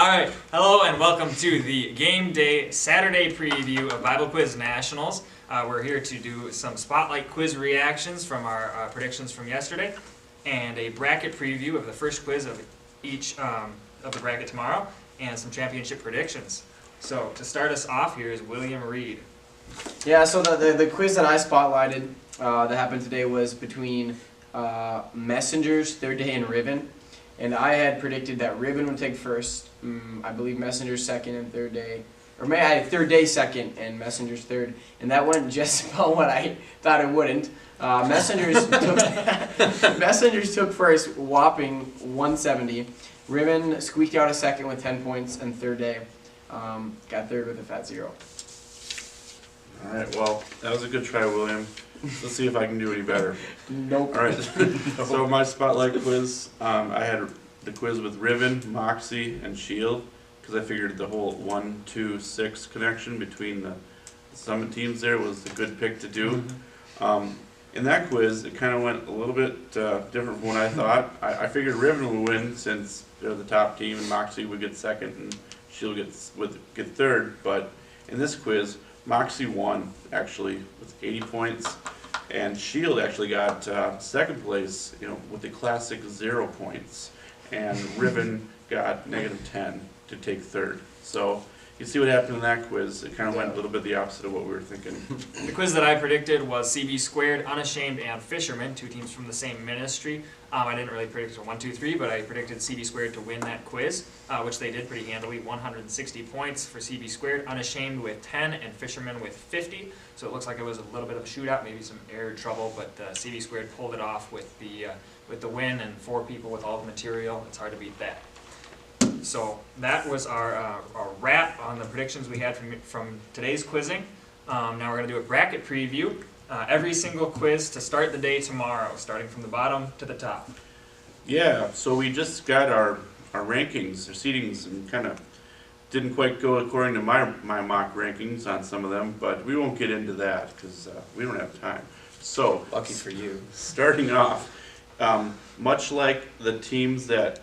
Alright, hello and welcome to the Game Day Saturday preview of Bible Quiz Nationals. We're here to do some spotlight quiz reactions from our predictions from yesterday and a bracket preview of the first quiz of each of the bracket tomorrow and some championship predictions. So to start us off here is William Reid. Yeah, so the quiz that I spotlighted that happened today was between Messengers, Third Day, and Ribbon. And I had predicted that Ribbon would take first, I believe Messengers second and Third Day. Or maybe I had Third Day second and Messengers third. And that went just about what I thought it wouldn't. Messengers took first, whopping 170. Ribbon squeaked out a second with 10 points, and Third Day got third with a fat 0. All right, well, that was a good try, William. Let's see if I can do any better. Nope. All right, so my spotlight quiz, I had the quiz with Ribbon, Moxie, and Shield, because I figured the whole 1, 2, 6 connection between the Summit teams there was a good pick to do. In that quiz, it kind of went a little bit different from what I thought. I figured Ribbon would win since they're the top team, and Moxie would get second, and Shield get third. But in this quiz, Moxie won, actually, with 80 points, and Shield actually got second place, with the classic 0 points, and Ribbon got -10 to take third. So you see what happened in that quiz. It kind of went a little bit the opposite of what we were thinking. The quiz that I predicted was CB Squared, Unashamed, and Fisherman, two teams from the same ministry. I didn't really predict a 1, 2, 3, but I predicted CB Squared to win that quiz, which they did pretty handily. 160 points for CB Squared, Unashamed with 10, and Fisherman with 50. So it looks like it was a little bit of a shootout, maybe some air trouble, but CB Squared pulled it off with the win and 4 people with all the material. It's hard to beat that. So that was our wrap on the predictions we had from today's quizzing. Now we're going to do a bracket preview. Every single quiz to start the day tomorrow, starting from the bottom to the top. Yeah, so we just got our rankings, our seedings, and kind of didn't quite go according to my mock rankings on some of them, but we won't get into that because we don't have time. So, lucky for you. Starting off, much like the teams that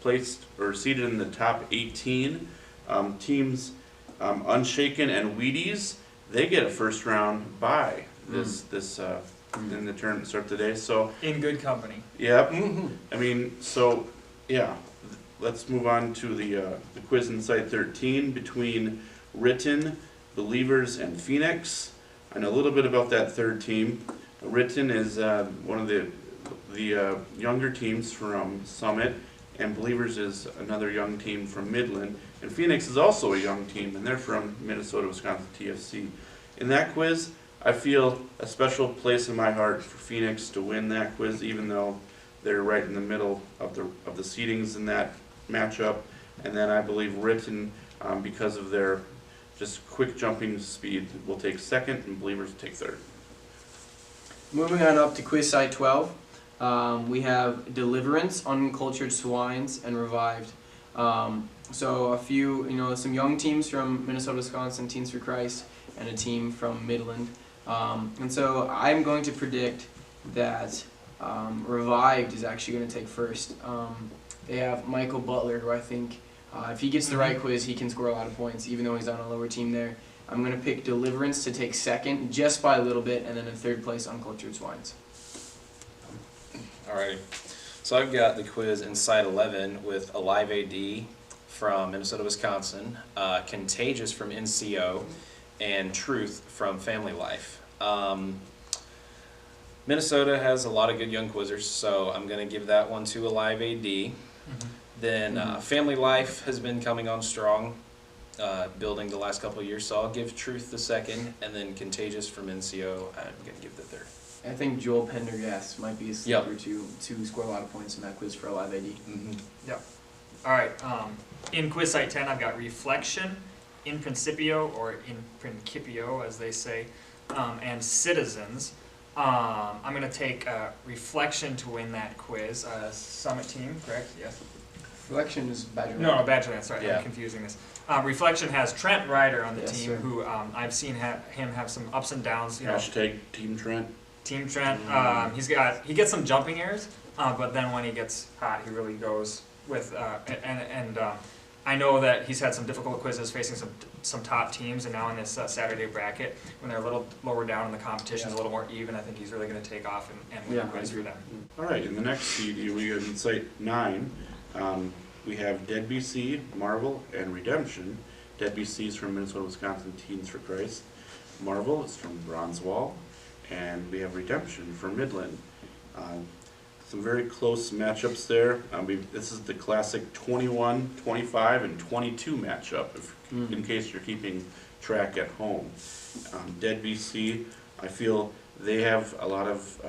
placed or seated in the top 18, teams Unshaken and Wheaties, they get a first round bye this in the tournament start today. So in good company. Yep. I mean, so yeah. Let's move on to the quiz inside 13 between Written, Believers, and Phoenix. I know a little bit about that third team. Written is one of the younger teams from Summit, and Believers is another young team from Midland, and Phoenix is also a young team, and they're from Minnesota, Wisconsin TFC. In that quiz, I feel a special place in my heart for Phoenix to win that quiz, even though they're right in the middle of the seedings in that matchup. And then I believe Written, because of their just quick jumping speed, will take second, and Believers take third. Moving on up to quiz site 12. We have Deliverance, Uncultured Swines, and Revived. So a few, some young teams from Minnesota, Wisconsin, Teens for Christ, and a team from Midland. And so I'm going to predict that Revived is actually going to take first. They have Michael Butler, who I think, if he gets the right quiz, he can score a lot of points, even though he's on a lower team there. I'm going to pick Deliverance to take second, just by a little bit, and then in third place, Uncultured Swines. Alrighty, so I've got the quiz inside 11 with Alive AD from Minnesota, Wisconsin, Contagious from NCO, and Truth from Family Life. Minnesota has a lot of good young quizzers, so I'm going to give that one to Alive AD. Then Family Life has been coming on strong, building the last couple of years, so I'll give Truth the second, and then Contagious from NCO, I'm going to give the third. I think Joel Pendergast might be a sleeper to score a lot of points in that quiz for Alive AD. Yep. All right. In quiz site 10, I've got Reflection, In Principio, or In Principio, as they say, and Citizens. I'm going to take Reflection to win that quiz. Summit team, correct? Yes. Reflection is Badgerland. No, Badgerland. Sorry, I'm confusing this. Reflection has Trent Ryder on the team, sir. Who I've seen him have some ups and downs. Hashtag Team Trent. Team Trent. He gets some jumping errors, but then when he gets hot, he really goes with I know that he's had some difficult quizzes facing some top teams, and now in this Saturday bracket, when they're a little lower down and the competition's a little more even, I think he's really going to take off and win the quiz for them. All right, in the next CD, we got in Site 9. We have Dead BC, Marvel, and Redemption. Dead BC is from Minnesota, Wisconsin Teens for Christ. Marvel is from Bronze Wall, and we have Redemption from Midland. Some very close matchups there. This is the classic 21, 25, and 22 matchup, in case you're keeping track at home. Dead BC, I feel they have a lot of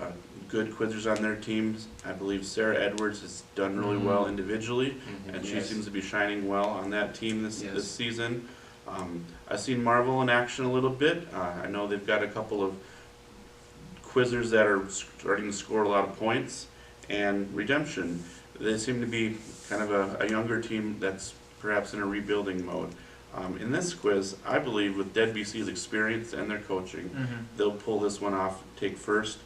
good quizzers on their teams. I believe Sarah Edwards has done really well individually, and she seems to be shining well on that team this season. I've seen Marvel in action a little bit. I know they've got a couple of quizzers that are starting to score a lot of points. And Redemption, they seem to be kind of a younger team that's perhaps in a rebuilding mode. In this quiz, I believe with Dead BC's experience and their coaching, they'll pull this one off, take first.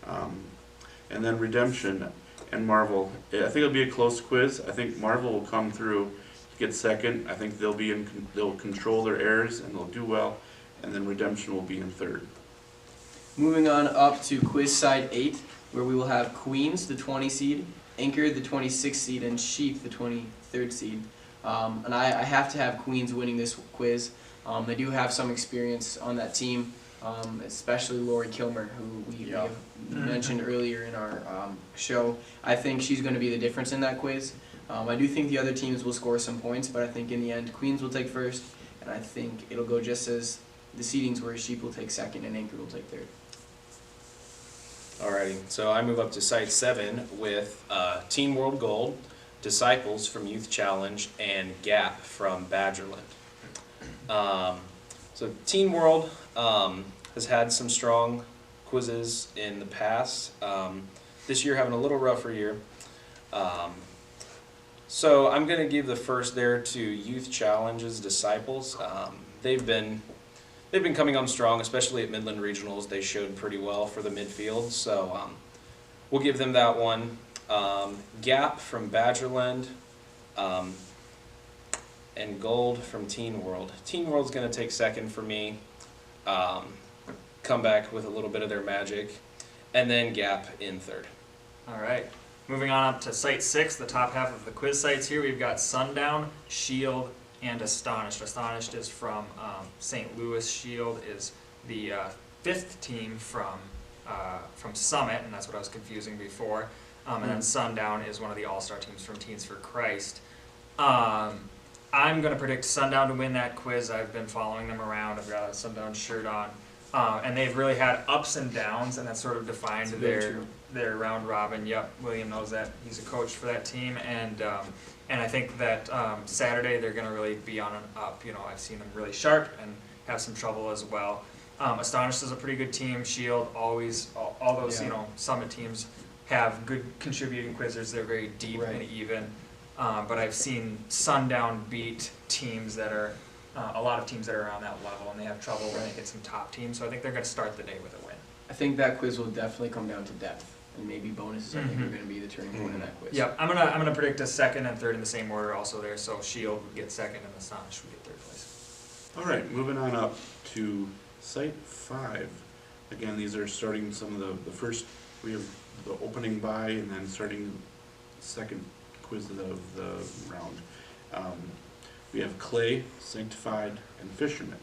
And then Redemption and Marvel, I think it'll be a close quiz. I think Marvel will come through, get second. I think they'll control their errors and they'll do well. And then Redemption will be in third. Moving on up to quiz side 8, where we will have Queens, the 20 seed, Anchor, the 26 seed, and Sheep, the 23rd seed. And I have to have Queens winning this quiz. They do have some experience on that team, especially Lori Kilmer, who we have mentioned earlier in our show. I think she's going to be the difference in that quiz. I do think the other teams will score some points, but I think in the end Queens will take first, and I think it'll go just as the seedings were. Sheep will take second, and Anchor will take third. Alrighty, so I move up to Site 7 with Team World Gold, Disciples from Youth Challenge, and Gap from Badgerland. So Team World has had some strong quizzes in the past. This year having a little rougher year. So I'm going to give the first there to Youth Challenge's Disciples. They've been coming on strong, especially at Midland Regionals. They showed pretty well for the midfield, so we'll give them that one. Gap from Badgerland, and Gold from Teen World. Teen World's going to take second for me, come back with a little bit of their magic, and then Gap in third. All right. Moving on up to Site 6, the top half of the quiz sites here, we've got Sundown, Shield, and Astonished. Astonished is from St. Louis. Shield is the 5th team from Summit, and that's what I was confusing before. And then Sundown is one of the all-star teams from Teens for Christ. I'm going to predict Sundown to win that quiz. I've been following them around. I've got a Sundown shirt on. And they've really had ups and downs, and that's sort of defined their round robin. Yep, William knows that. He's a coach for that team, and I think that Saturday they're going to really be on an up. You know, I've seen them really sharp and have some trouble as well. Astonished is a pretty good team. Shield, always, all those Summit teams have good contributing quizzers. They're very deep and even. But I've seen Sundown beat teams that are a lot of teams that are around that level, and they have trouble when they get some top teams. So I think they're going to start the day with a win. I think that quiz will definitely come down to depth, and maybe bonuses. I think are going to be the turning point in that quiz. Yep, I'm gonna predict a second and third in the same order also there. So Shield would get second, and Astonished would get third place. All right, moving on up to Site 5. Again, these are starting some of the first. We have the opening bye, and then starting the second quiz of the round. We have Clay, Sanctified, and Fisherman.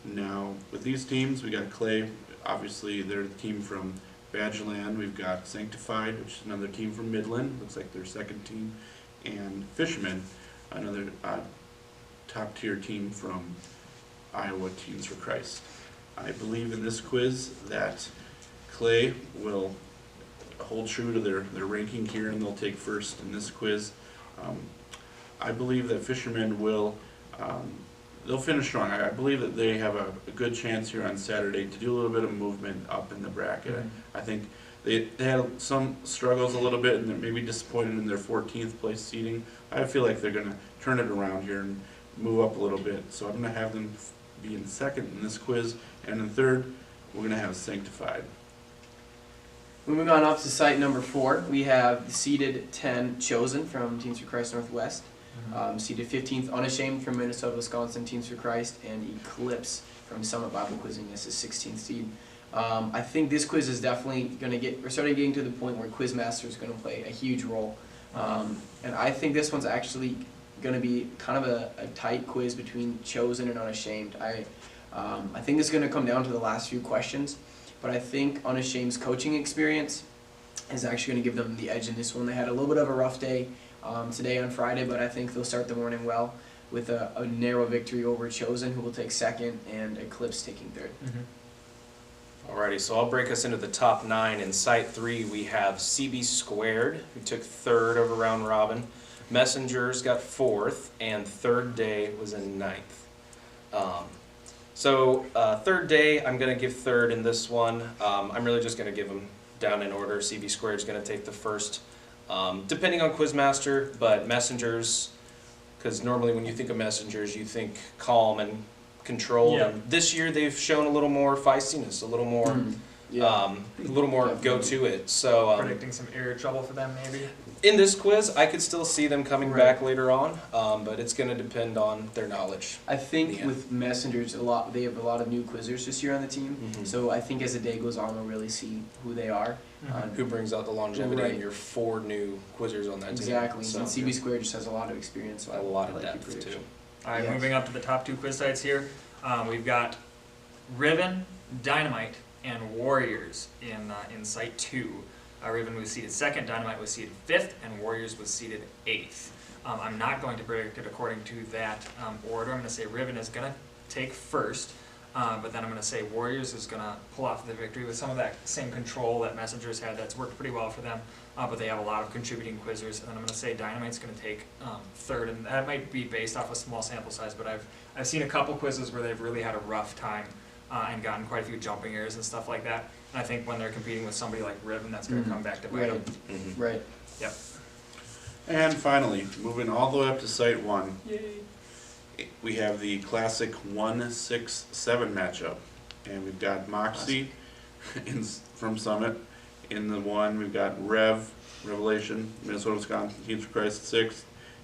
Now, with these teams, we got Clay. Obviously, they're the team from Badgerland. We've got Sanctified, which is another team from Midland. Looks like their second team. And Fisherman, another top-tier team from Iowa Teens for Christ. I believe in this quiz that Clay will hold true to their ranking here, and they'll take first in this quiz. I believe that Fishermen will they'll finish strong. I believe that they have a good chance here on Saturday to do a little bit of movement up in the bracket. I think they had some struggles a little bit, and they're maybe disappointed in their 14th place seeding. I feel like they're going to turn it around here and move up a little bit. So I'm going to have them be in second in this quiz, and in third, we're going to have Sanctified. Moving on up to site number 4, we have the seeded 10 Chosen from Teens for Christ Northwest. Seeded 15th, Unashamed from Minnesota, Wisconsin, Teams for Christ, and Eclipse from Summit Bible Quizzing as a 16th seed. I think this quiz is definitely going to we're starting getting to the point where Quizmaster is going to play a huge role. And I think this one's actually going to be kind of a tight quiz between Chosen and Unashamed. I think it's going to come down to the last few questions, but I think Unashamed's coaching experience is actually going to give them the edge in this one. They had a little bit of a rough day today on Friday, but I think they'll start the morning well with a narrow victory over Chosen, who will take second, and Eclipse taking third. Alrighty, so I'll break us into the top 9. In Site 3, we have CB Squared, who took third over round robin. Messengers got 4th, and Third Day was in 9th. Third Day, I'm going to give third in this one. I'm really just going to give them down in order. CB Squared is going to take the first, depending on Quizmaster, but Messengers, because normally when you think of Messengers, you think calm and controlled. Yeah. And this year they've shown a little more feistiness, a little more, a little more go to it. So Predicting some air trouble for them, maybe. in this quiz, I could still see them coming Right. back later on, but it's going to depend on their knowledge. I think Yeah. with Messengers, they have a lot of new quizzers this year on the team. Mhm. So I think as the day goes on, we'll really see who they are. Who brings out the longevity Right. in your 4 new quizzers on that Exactly. team. And CB Square just has a lot of experience. So A I lot of like your depth prediction. too. All right, Yes. moving up to the top 2 quiz sites here. We've got Riven, Dynamite, and Warriors in Site 2. Riven was seeded 2nd, Dynamite was seeded 5th, and Warriors was seeded 8th. I'm not going to predict it according to that order. I'm going to say Riven is going to take first, but then I'm going to say Warriors is going to pull off the victory with some of that same control that Messengers had. That's worked pretty well for them, but they have a lot of contributing quizzers. And then I'm going to say Dynamite's going to take third, and that might be based off a small sample size, but I've seen a couple quizzes where they've really had a rough time and gotten quite a few jumping errors and stuff like that. And I think when they're competing with somebody like Riven, that's going to come back to bite them. Mhm. Right. Yep. And finally, moving all the way up to Site 1, Yay. we have the classic 1-6-7 matchup. And we've got Moxie from Summit in the 1. We've got Revelation, Minnesota, Wisconsin, Teams for Christ 6th,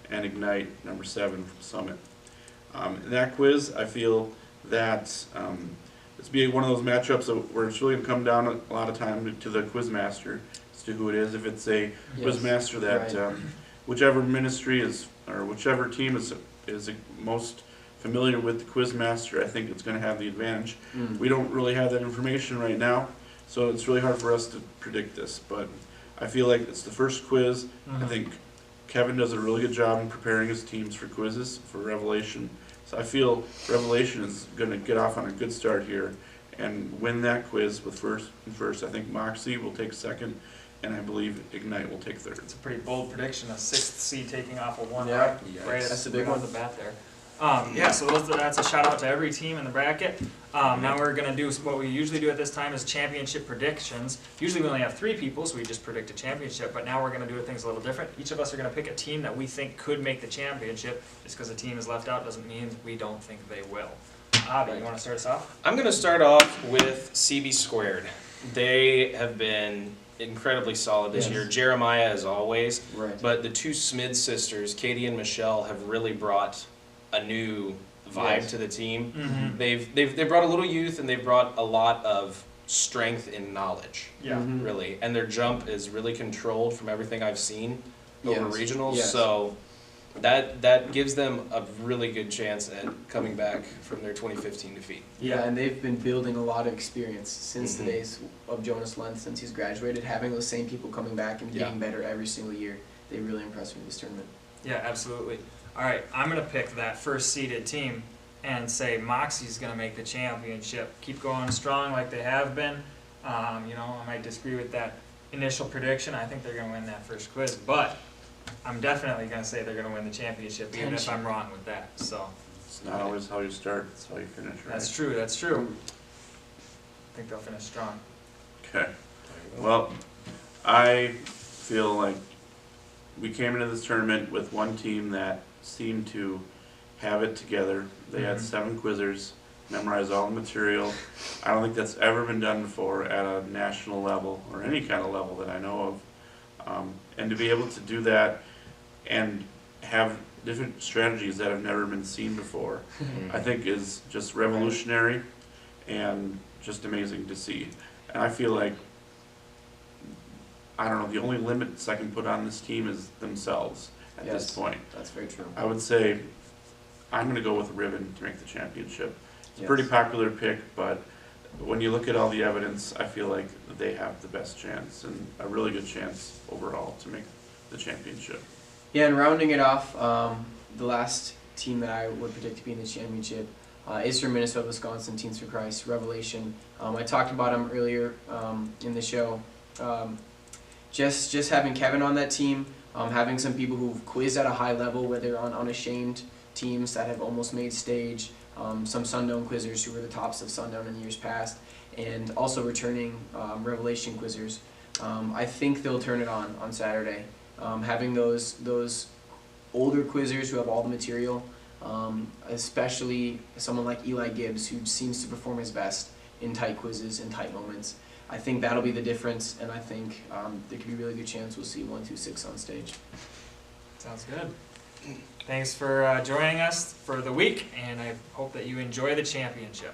and Ignite, number 7 from Summit. In that quiz, I feel that it's be one of those matchups where it's really going to come down a lot of time to the Quizmaster as to who it is. If it's a Yes. Quizmaster that Right. whichever ministry is, or whichever team is most familiar with the Quizmaster, I think it's going to have the advantage. We don't really have that information right now, so it's really hard for us to predict this. But I feel like it's the first quiz. I think Kevin does a really good job in preparing his teams for quizzes for Revelation. So I feel Revelation is going to get off on a good start here and win that quiz with first. I think Moxie will take 2nd, and I believe Ignite will take 3rd. It's a pretty bold prediction, a 6th seed taking off a 1 Yeah. right That's a big off one. the bat there. So that's a shout out to every team in the bracket. Now we're going to do what we usually do at this time is championship predictions. Usually we only have 3 people, so we just predict a championship, but now we're going to do things a little different. Each of us are going to pick a team that we think could make the championship. Just because a team is left out doesn't mean we don't think they will. Avi, you want to start us off? I'm going to start off with CB Squared. They have been incredibly solid this Yes. year. Jeremiah, as always. Right. But the 2 Smith sisters, Katie and Michelle, have really brought a new vibe Yes. to the team. Mm-hmm. They've brought a little youth, and they've brought a lot of strength in knowledge, Yeah. Mhm. really. And their jump is really controlled from everything I've seen over Yes. regionals. Yes. So that gives them a really good chance at coming back from their 2015 defeat. Yeah, and they've been building a lot of experience since the Mhm. days of Jonas Lentz, since he's graduated, having those same people coming back and getting better every single year. They really impressed me this tournament. Yeah, absolutely. All right, I'm going to pick that first seeded team and say Moxie's going to make the championship. Keep going strong like they have been. I might disagree with that initial prediction. I think they're going to win that first quiz, but I'm definitely going to say they're going to win the championship, even if I'm wrong with that. So It's not always how you start, it's how you finish, right? that's true. That's true. I think they'll finish strong. Okay. Well, I feel like we came into this tournament with one team that seemed to have it together. They had Mhm. 7 quizzers, memorized all the material. I don't think that's ever been done before at a national level or any kind of level that I know of. And to be able to do that and have different strategies that have never been seen before, I think is just revolutionary and just amazing to see. And I feel like, I don't know, the only limits I can put on this team is themselves at Yes. this point. That's very true. I would say I'm going to go with Riven to make the championship. It's a Yes. pretty popular pick, but when you look at all the evidence, I feel like they have the best chance and a really good chance overall to make the championship. Yeah, and rounding it off, the last team that I would predict to be in the championship is from Minnesota, Wisconsin, Teens for Christ, Revelation. I talked about them earlier in the show. Just having Kevin on that team, having some people who've quizzed at a high level, whether on unashamed teams that have almost made stage, some Sundown quizzers who were the tops of Sundown in years past, and also returning Revelation quizzers. I think they'll turn it on Saturday. Having those older quizzers who have all the material, especially someone like Eli Gibbs, who seems to perform his best in tight quizzes and tight moments. I think that'll be the difference, and I think there could be a really good chance we'll see 126 on stage. Sounds good. Thanks for joining us for the week, and I hope that you enjoy the championship.